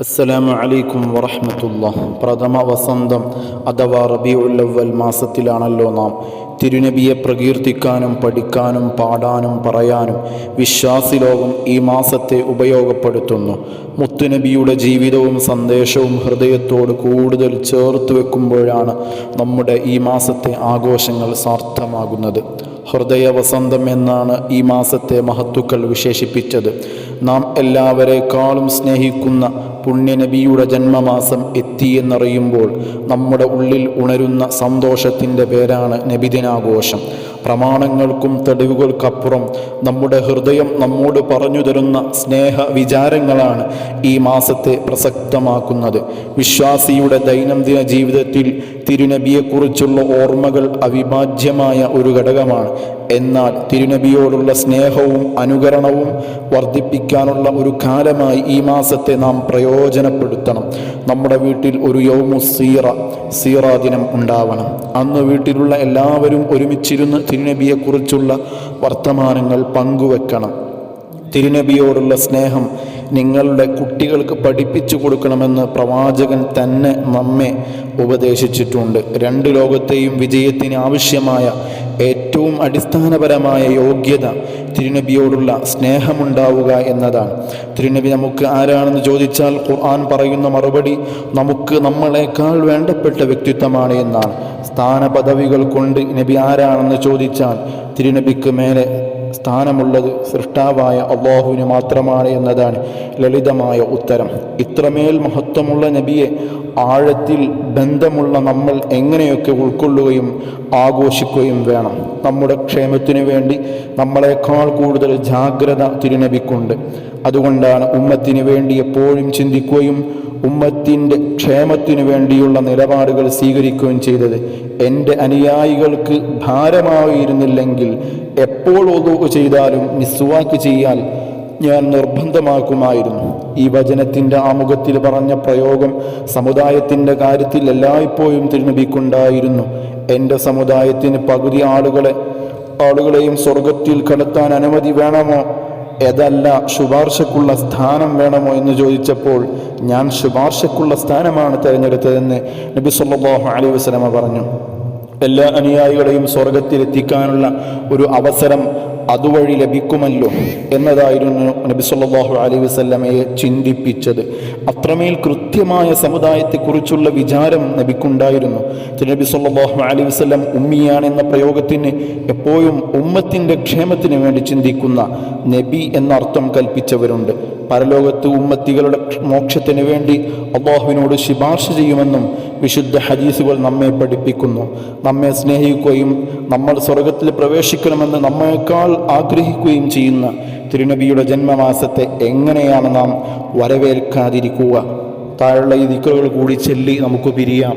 അസ്സലാമു അലൈക്കും വറഹ്മത്തുള്ളാഹി. പ്രഥമ വസന്തം അഥവാ റബീഉൽ അവ്വൽ മാസത്തിലാണല്ലോ നാം തിരുനബിയെ പ്രകീർത്തിക്കാനും പഠിക്കാനും പാടാനും പറയാനും വിശ്വാസി ലോകം ഈ മാസത്തെ ഉപയോഗപ്പെടുത്തുന്നു. മുത്തുനബിയുടെ ജീവിതവും സന്ദേശവും ഹൃദയത്തോട് കൂടുതൽ ചേർത്ത് വെക്കുമ്പോഴാണ് നമ്മുടെ ഈ മാസത്തെ ആഘോഷങ്ങൾ സാർത്ഥമാകുന്നത്. ഹൃദയ വസന്തം എന്നാണ് ഈ മാസത്തെ മഹത്തുക്കൾ വിശേഷിപ്പിച്ചത്. നാം എല്ലാവരെക്കാളും സ്നേഹിക്കുന്ന പുണ്യനബിയുടെ ജന്മമാസം എത്തിയെന്നറിയുമ്പോൾ നമ്മുടെ ഉള്ളിൽ ഉണരുന്ന സന്തോഷത്തിൻ്റെ പേരാണ് നബിദിനാഘോഷം. പ്രമാണങ്ങൾക്കും തെളിവുകൾക്കപ്പുറം നമ്മുടെ ഹൃദയം നമ്മോട് പറഞ്ഞു തരുന്ന സ്നേഹ വിചാരങ്ങളാണ് ഈ മാസത്തെ പ്രസക്തമാക്കുന്നത്. വിശ്വാസിയുടെ ദൈനംദിന ജീവിതത്തിൽ തിരുനബിയെക്കുറിച്ചുള്ള ഓർമ്മകൾ അവിഭാജ്യമായ ഒരു ഘടകമാണ്. എന്നാൽ തിരുനബിയോടുള്ള സ്നേഹവും അനുകരണവും വർദ്ധിപ്പിക്കാനുള്ള ഒരു കാലമായി ഈ മാസത്തെ നാം പ്രയോജനപ്പെടുത്തണം. നമ്മുടെ വീട്ടിൽ ഒരു യൗമു സീറ ദിനം ഉണ്ടാവണം. അന്ന് വീട്ടിലുള്ള എല്ലാവരും ഒരുമിച്ചിരുന്ന് തിരുനബിയെക്കുറിച്ചുള്ള വർത്തമാനങ്ങൾ പങ്കുവെക്കണം. തിരുനബിയോടുള്ള സ്നേഹം നിങ്ങളുടെ കുട്ടികൾക്ക് പഠിപ്പിച്ചു കൊടുക്കണമെന്ന് പ്രവാചകൻ തന്നെ നമ്മെ ഉപദേശിച്ചിട്ടുണ്ട്. രണ്ട് ലോകത്തെയും വിജയത്തിന് ആവശ്യമായ ഏറ്റവും അടിസ്ഥാനപരമായ യോഗ്യത തിരുനബിയോടുള്ള സ്നേഹമുണ്ടാവുക എന്നതാണ്. തിരുനബി നമുക്ക് ആരാണെന്ന് ചോദിച്ചാൽ ഖുർആൻ പറയുന്ന മറുപടി നമുക്ക് നമ്മളെക്കാൾ വേണ്ടപ്പെട്ട വ്യക്തിത്വമാണ് എന്നാണ്. സ്ഥാനപദവികൾ കൊണ്ട് നബി ആരാണെന്ന് ചോദിച്ചാൽ തിരുനബിക്ക് മേലെ സ്ഥാനമുള്ളത് സൃഷ്ടാവായ അള്ളാഹുവിന് മാത്രമാണ് എന്നതാണ് ലളിതമായ ഉത്തരം. ഇത്രമേൽ മഹത്വമുള്ള നബിയെ ആഴത്തിൽ ബന്ധമുള്ള നമ്മൾ എങ്ങനെയൊക്കെ ഉൾക്കൊള്ളുകയും ആഘോഷിക്കുകയും വേണം. നമ്മുടെ ക്ഷേമത്തിനു വേണ്ടി നമ്മളെക്കാൾ കൂടുതൽ ജാഗ്രത തിരുനബിക്കുണ്ട്. അതുകൊണ്ടാണ് ഉമ്മത്തിന് വേണ്ടി എപ്പോഴും ചിന്തിക്കുകയും ഉമ്മത്തിൻ്റെ ക്ഷേമത്തിനു വേണ്ടിയുള്ള നിലപാടുകൾ സ്വീകരിക്കുകയും ചെയ്തത്. എൻ്റെ അനുയായികൾക്ക് ഭാരമായിരുന്നില്ലെങ്കിൽ എപ്പോൾ ഒദു ചെയ്താലും മിസ്വാക്ക് ചെയ്യാൻ ഞാൻ നിർബന്ധമാക്കുമായിരുന്നു. ഈ വചനത്തിൻ്റെ ആമുഖത്തിൽ പറഞ്ഞ പ്രയോഗം സമുദായത്തിൻ്റെ കാര്യത്തിൽ എല്ലായ്പ്പോഴും തിരുനബിക്കുണ്ടായിരുന്നു. എൻ്റെ സമുദായത്തിന് പകുതി ആളുകളെയും സ്വർഗത്തിൽ കടത്താൻ അനുമതി വേണമോ, ഏതല്ല ശുപാർശക്കുള്ള സ്ഥാനം വേണമോ എന്ന് ചോദിച്ചപ്പോൾ ഞാൻ ശുപാർശക്കുള്ള സ്ഥാനമാണ് തിരഞ്ഞെടുത്തതെന്ന് നബി സല്ലല്ലാഹു അലൈഹി വസല്ലമ പറഞ്ഞു. എല്ലാ അനുയായികളെയും സ്വർഗത്തിലെത്തിക്കാനുള്ള ഒരു അവസരം അതുവഴി ലഭിക്കുമല്ലോ എന്നതായിരുന്നു നബി സല്ലല്ലാഹു അലൈഹി വസല്ലമയെ ചിന്തിപ്പിച്ചത്. അത്രമേൽ കൃത്യമായ സമുദായത്തെക്കുറിച്ചുള്ള വിചാരം നബിക്കുണ്ടായിരുന്നു. നബി സല്ലല്ലാഹു അലൈഹി വസല്ലം ഉമ്മിയാണെന്ന പ്രയോഗത്തിന് എപ്പോഴും ഉമ്മത്തിൻ്റെ ക്ഷേമത്തിന് വേണ്ടി ചിന്തിക്കുന്ന നബി എന്ന അർത്ഥം കൽപ്പിച്ചവരുണ്ട്. പരലോകത്ത് ഉമ്മത്തികളുടെ മോക്ഷത്തിന് വേണ്ടി അള്ളാഹുവിനോട് ശുപാർശ ചെയ്യുമെന്നും വിശുദ്ധ ഹദീസുകൾ നമ്മെ പഠിപ്പിക്കുന്നു. നമ്മെ സ്നേഹിക്കുകയും നമ്മൾ സ്വർഗത്തിൽ പ്രവേശിക്കണമെന്ന് നമ്മേക്കാൾ ആഗ്രഹിക്കുകയും ചെയ്യുന്ന തിരുനബിയുടെ ജന്മമാസത്തെ എങ്ങനെയാണ് നാം വരവേൽക്കാതിരിക്കുക? താഴെയുള്ള ഈ ദിക്റുകൾ കൂടി ചൊല്ലി നമുക്ക് പിരിയാം.